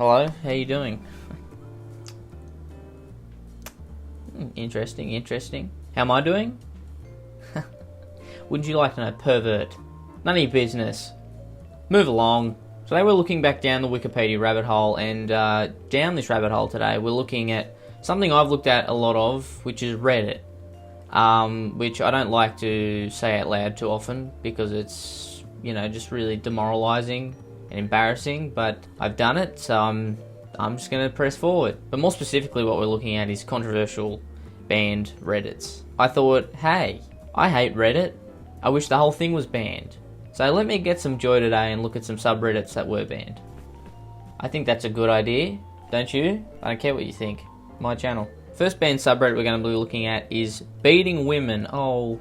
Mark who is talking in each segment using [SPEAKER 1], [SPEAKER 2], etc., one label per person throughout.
[SPEAKER 1] Hello, how you doing? Interesting. How am I doing? Wouldn't you like to know, pervert? None of your business. Move along. Today we're looking back down the Wikipedia rabbit hole, and down this rabbit hole today we're looking at something I've looked at a lot of, which is Reddit. Which I don't like to say out loud too often because it's, just really demoralising and embarrassing, but I've done it, so I'm just going to press forward. But more specifically, what we're looking at is controversial banned Reddits. I thought, hey, I hate Reddit. I wish the whole thing was banned. So let me get some joy today and look at some subreddits that were banned. I think that's a good idea, don't you? I don't care what you think. My channel. First banned subreddit we're going to be looking at is beating women. Oh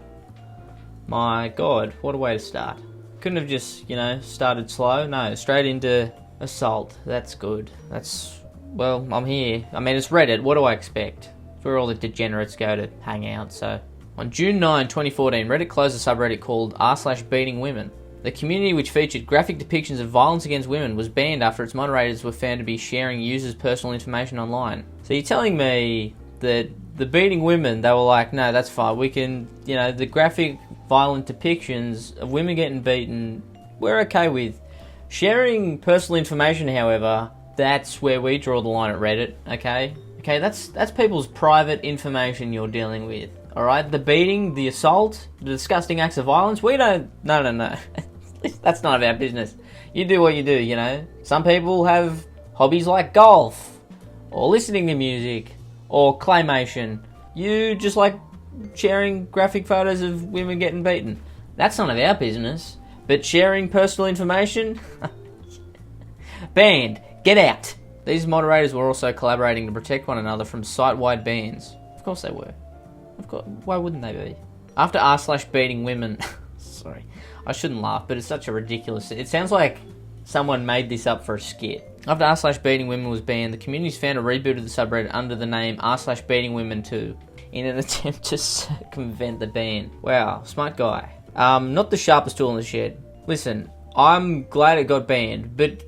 [SPEAKER 1] my god, what a way to start. Couldn't have just, started slow. No, straight into assault. That's good. Well, I'm here. I mean, it's Reddit. What do I expect? It's where all the degenerates go to hang out, so. On June 9, 2014, Reddit closed a subreddit called r/beatingwomen. The community, which featured graphic depictions of violence against women, was banned after its moderators were found to be sharing users' personal information online. So you're telling me that the beating women, they were like, no, that's fine. We can, the graphic violent depictions of women getting beaten, we're okay with. Sharing personal information, however, that's where we draw the line at Reddit, okay? Okay, that's people's private information you're dealing with, alright? The beating, the assault, the disgusting acts of violence, we don't, no. That's none of our business. You do what you do, Some people have hobbies like golf, or listening to music, or claymation. You just like sharing graphic photos of women getting beaten. That's none of our business. But sharing personal information? Banned. Get out. These moderators were also collaborating to protect one another from site-wide bans. Of course they were. Of course. Why wouldn't they be? After r/beatingwomen... Sorry. I shouldn't laugh, but it's such a ridiculous... It sounds like someone made this up for a skit. After r/beatingwomen was banned, the community's found a reboot of the subreddit under the name r/beatingwomen2 in an attempt to circumvent the ban. Wow, smart guy. Not the sharpest tool in the shed. Listen, I'm glad it got banned, but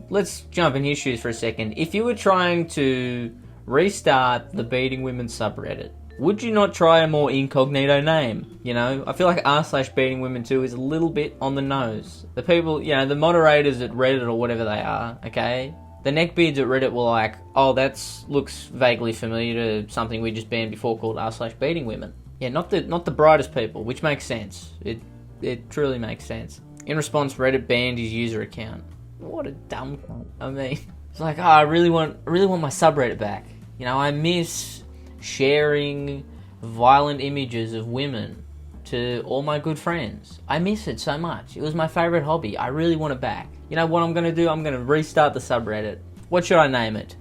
[SPEAKER 1] let's jump in his shoes for a second. If you were trying to restart the Beating Women subreddit, would you not try a more incognito name? I feel like r/beatingwomen2 is a little bit on the nose. The people, the moderators at Reddit or whatever they are, okay? The neckbeards at Reddit were like, oh, that looks vaguely familiar to something we just banned before called r/beatingwomen. Yeah, not the brightest people, which makes sense. It truly makes sense. In response, Reddit banned his user account. What a dumb cunt. I mean, it's like, I really want my subreddit back. I miss sharing violent images of women to all my good friends. I miss it so much. It was my favorite hobby. I really want it back. You know what I'm going to do? I'm going to restart the subreddit. What should I name it?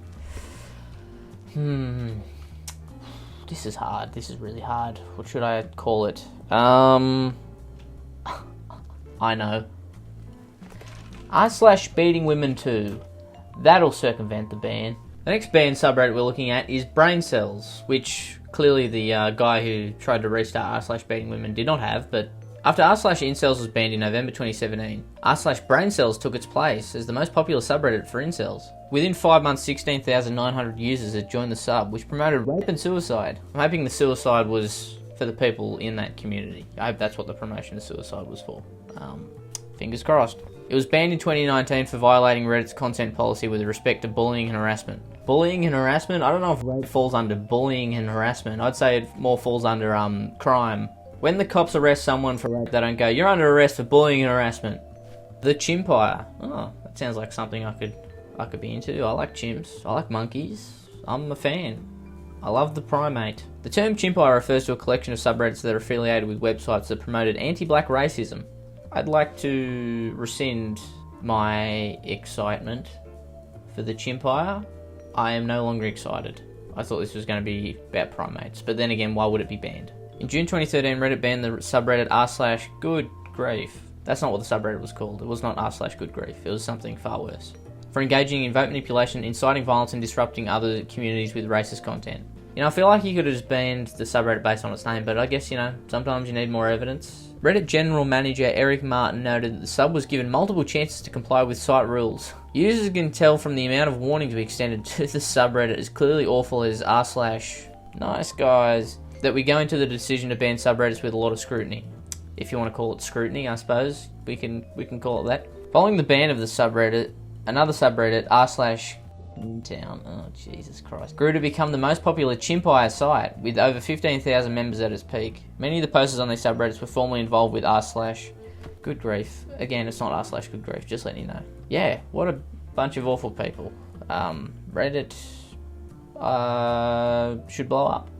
[SPEAKER 1] This is hard. This is really hard. What should I call it? I know. r/beatingwomen2. That'll circumvent the ban. The next banned subreddit we're looking at is braincels, which clearly the guy who tried to restart r/beatingwomen did not have, but after r/incels was banned in November 2017, r/braincels took its place as the most popular subreddit for incels. Within 5 months, 16,900 users had joined the sub, which promoted rape and suicide. I'm hoping the suicide was for the people in that community. I hope that's what the promotion of suicide was for. Fingers crossed. It was banned in 2019 for violating Reddit's content policy with respect to bullying and harassment. Bullying and harassment? I don't know if rape falls under bullying and harassment. I'd say it more falls under crime. When the cops arrest someone for rape, they don't go, you're under arrest for bullying and harassment. The Chimpire. Oh, that sounds like something I could be into. I like chimps. I like monkeys. I'm a fan. I love the primate. The term Chimpire refers to a collection of subreddits that are affiliated with websites that promoted anti-black racism. I'd like to rescind my excitement for the Chimpire. I am no longer excited. I thought this was going to be about primates, but then again, why would it be banned? In June 2013, Reddit banned the subreddit r/goodgrief. That's not what the subreddit was called. It was not r/goodgrief. It was something far worse. For engaging in vote manipulation, inciting violence and disrupting other communities with racist content. You know, I feel like you could have just banned the subreddit based on its name, but I guess, you know, sometimes you need more evidence. Reddit General Manager Eric Martin noted that the sub was given multiple chances to comply with site rules. Users can tell from the amount of warning to be extended to the subreddit as clearly awful as r/nice guys that we go into the decision to ban subreddits with a lot of scrutiny. If you want to call it scrutiny, I suppose we can call it that. Following the ban of the subreddit, another subreddit r/town, oh Jesus Christ, grew to become the most popular Chimpire site with over 15,000 members at its peak. Many of the posters on these subreddits were formerly involved with r/good grief. Again, it's not r/good grief, just letting you know. Yeah, what a bunch of awful people. Reddit should blow up.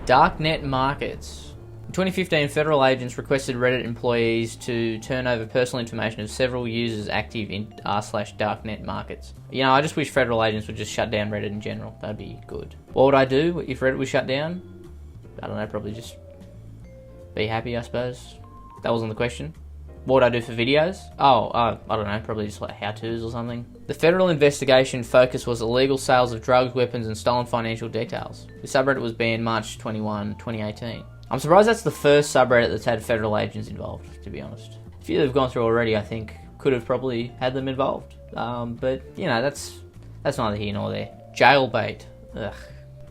[SPEAKER 1] DarkNetMarkets. In 2015, federal agents requested Reddit employees to turn over personal information of several users active in r/DarkNetMarkets. You know, I just wish federal agents would just shut down Reddit in general. That'd be good. What would I do if Reddit was shut down? I don't know, probably just be happy, I suppose. That wasn't the question. What would I do for videos? I don't know, probably just like how-tos or something. The federal investigation focus was illegal sales of drugs, weapons, and stolen financial details. The subreddit was banned March 21, 2018. I'm surprised that's the first subreddit that's had federal agents involved, to be honest. A few that have gone through already, I think, could have probably had them involved. But, you know, that's neither here nor there. Jailbait. Ugh.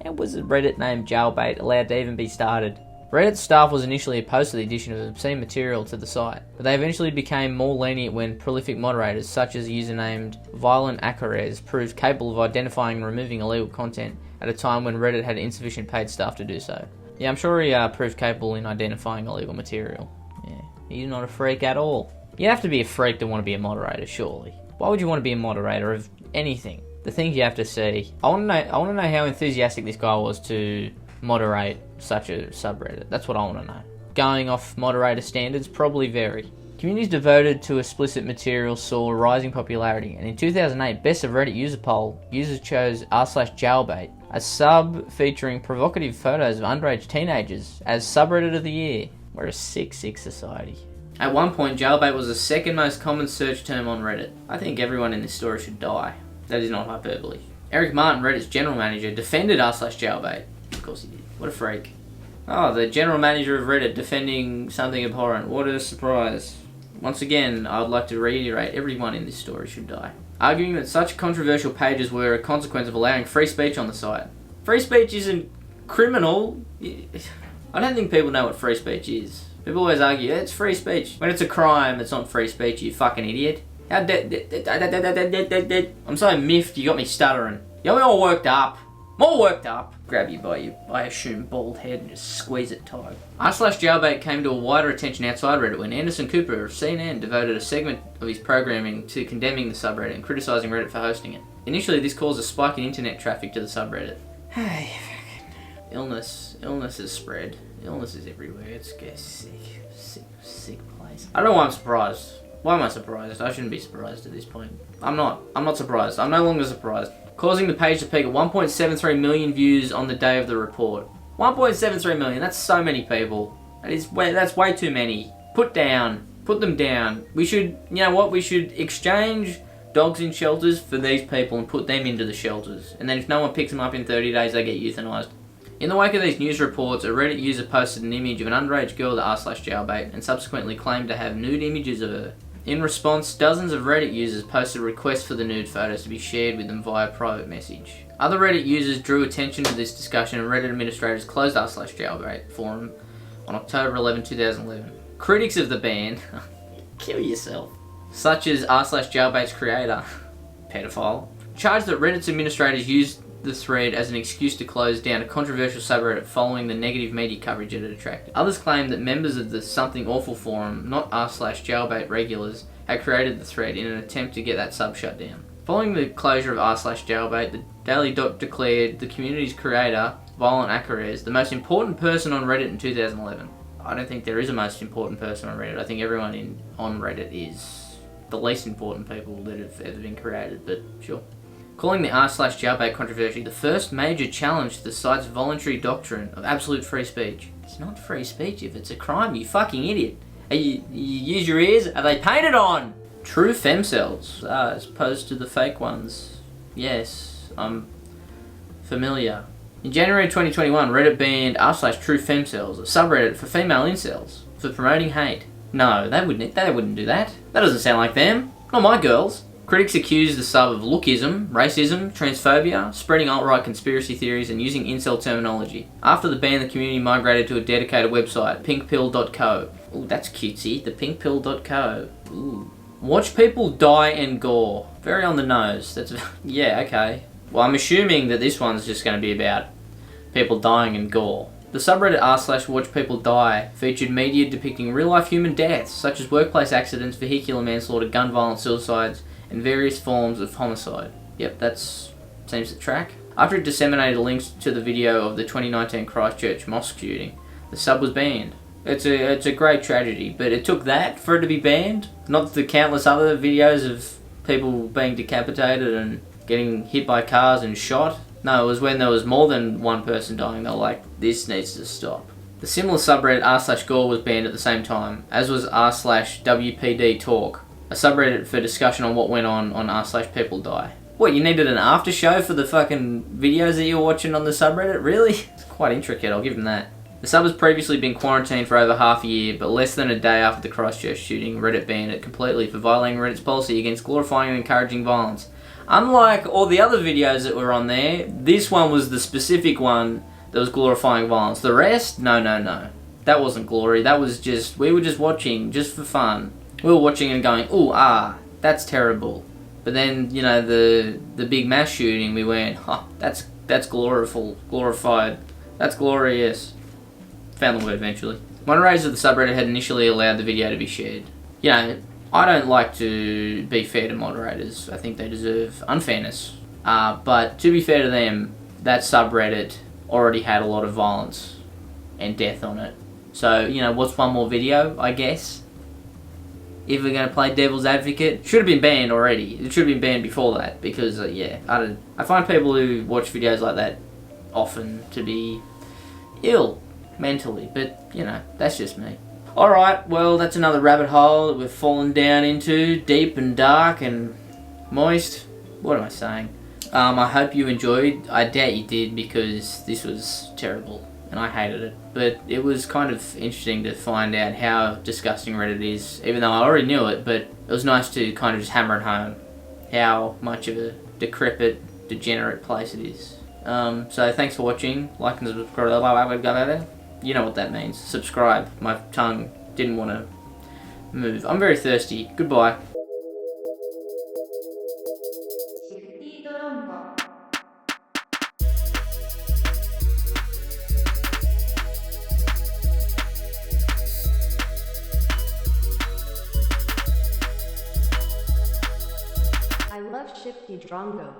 [SPEAKER 1] How was a Reddit named Jailbait allowed to even be started? Reddit staff was initially opposed to the addition of obscene material to the site, but they eventually became more lenient when prolific moderators, such as a user named Violent Acarez, proved capable of identifying and removing illegal content at a time when Reddit had insufficient paid staff to do so. Yeah, I'm sure he proved capable in identifying illegal material. Yeah, he's not a freak at all. You have to be a freak to want to be a moderator, surely. Why would you want to be a moderator of anything? The things you have to see. I want to know how enthusiastic this guy was to moderate such a subreddit. That's what I want to know. Going off moderator standards, probably very. Communities devoted to explicit material saw rising popularity, and in 2008, Best of Reddit user poll, users chose r/jailbait, a sub featuring provocative photos of underage teenagers, as subreddit of the year. We're a sick society. At one point, jailbait was the second most common search term on Reddit. I think everyone in this story should die. That is not hyperbole. Eric Martin, Reddit's general manager, defended r/jailbait. Of course he did. What a freak. Oh, the general manager of Reddit defending something abhorrent. What a surprise. Once again, I would like to reiterate, everyone in this story should die. Arguing that such controversial pages were a consequence of allowing free speech on the site. Free speech isn't criminal. I don't think people know what free speech is. People always argue, it's free speech. When it's a crime, it's not free speech, you fucking idiot. I'm so miffed, you got me stuttering. You got me all worked up. More worked up. Grab you by your, I assume, bald head and just squeeze it tight. r/jailbait came to a wider attention outside Reddit when Anderson Cooper of CNN devoted a segment of his programming to condemning the subreddit and criticising Reddit for hosting it. Initially, this caused a spike in internet traffic to the subreddit. Hey, illness is spread. Illness is everywhere. It's a sick place. I don't know why I'm surprised. Why am I surprised? I shouldn't be surprised at this point. I'm not surprised. I'm no longer surprised. Causing the page to peak at 1.73 million views on the day of the report. 1.73 million, that's so many people. That's way too many. Put them down. We should, you know what, we should exchange dogs in shelters for these people and put them into the shelters. And then if no one picks them up in 30 days, they get euthanized. In the wake of these news reports, a Reddit user posted an image of an underage girl to r/jailbait and subsequently claimed to have nude images of her. In response, dozens of Reddit users posted requests for the nude photos to be shared with them via private message. Other Reddit users drew attention to this discussion and Reddit administrators closed r/jailbait forum on October 11, 2011. Critics of the ban, kill yourself, such as r/jailbait's creator, pedophile, charged that Reddit's administrators used the thread as an excuse to close down a controversial subreddit following the negative media coverage it had attracted. Others claimed that members of the Something Awful forum, not r/jailbait regulars, had created the thread in an attempt to get that sub shut down. Following the closure of r/jailbait, the Daily Dot declared the community's creator, Violent Acarez, the most important person on Reddit in 2011. I don't think there is a most important person on Reddit. I think everyone on Reddit is the least important people that have ever been created, but sure. Calling the r/jailbait controversy the first major challenge to the site's voluntary doctrine of absolute free speech. It's not free speech if it's a crime, you fucking idiot. You use your ears? Are they painted on? Trufemcels, as opposed to the fake ones. Yes, I'm familiar. In January 2021, Reddit banned r/Trufemcels, a subreddit for female incels, for promoting hate. No, they wouldn't do that. That doesn't sound like them. Not my girls. Critics accused the sub of lookism, racism, transphobia, spreading alt-right conspiracy theories, and using incel terminology. After the ban, the community migrated to a dedicated website, pinkpill.co. Ooh, that's cutesy. The pinkpill.co. Ooh. Watch people die and gore. Very on the nose. That's yeah, okay. Well, I'm assuming that this one's just going to be about people dying and gore. The subreddit r/WatchPeopleDie featured media depicting real-life human deaths, such as workplace accidents, vehicular manslaughter, gun violence, suicides, and various forms of homicide. Yep, seems to track. After it disseminated links to the video of the 2019 Christchurch mosque shooting, the sub was banned. It's a great tragedy, but it took that for it to be banned, not the countless other videos of people being decapitated and getting hit by cars and shot. No, it was when there was more than one person dying, they were like, this needs to stop. The similar subreddit r/Gore was banned at the same time, as was r/WPD Talk, a subreddit for discussion on what went on r/PeopleDie. What, you needed an after show for the fucking videos that you were watching on the subreddit? Really? It's quite intricate, I'll give them that. The sub has previously been quarantined for over half a year, but less than a day after the Christchurch shooting, Reddit banned it completely for violating Reddit's policy against glorifying and encouraging violence. Unlike all the other videos that were on there, this one was the specific one that was glorifying violence. The rest? No. That wasn't glory, that was just, we were just watching, just for fun. We were watching and going, ooh, that's terrible. But then, you know, the big mass shooting, we went, that's glorified, that's glorious. Found the word eventually. Moderators of the subreddit had initially allowed the video to be shared. You know, I don't like to be fair to moderators. I think they deserve unfairness. But to be fair to them, that subreddit already had a lot of violence and death on it. So, you know, what's one more video, I guess? If we're going to play devil's advocate, should have been banned already. It should have been banned before that because, yeah, I find people who watch videos like that often to be ill mentally, but, you know, that's just me. Alright, well, that's another rabbit hole that we've fallen down into, deep and dark and moist. What am I saying? I hope you enjoyed. I doubt you did because this was terrible and I hated it. But it was kind of interesting to find out how disgusting Reddit is, even though I already knew it, but it was nice to kind of just hammer it home how much of a decrepit, degenerate place it is. So thanks for watching. Like and subscribe. You know what that means. Subscribe. My tongue didn't want to move. I'm very thirsty. Goodbye.
[SPEAKER 2] Shifty Drongo. I love Shifty Drongo.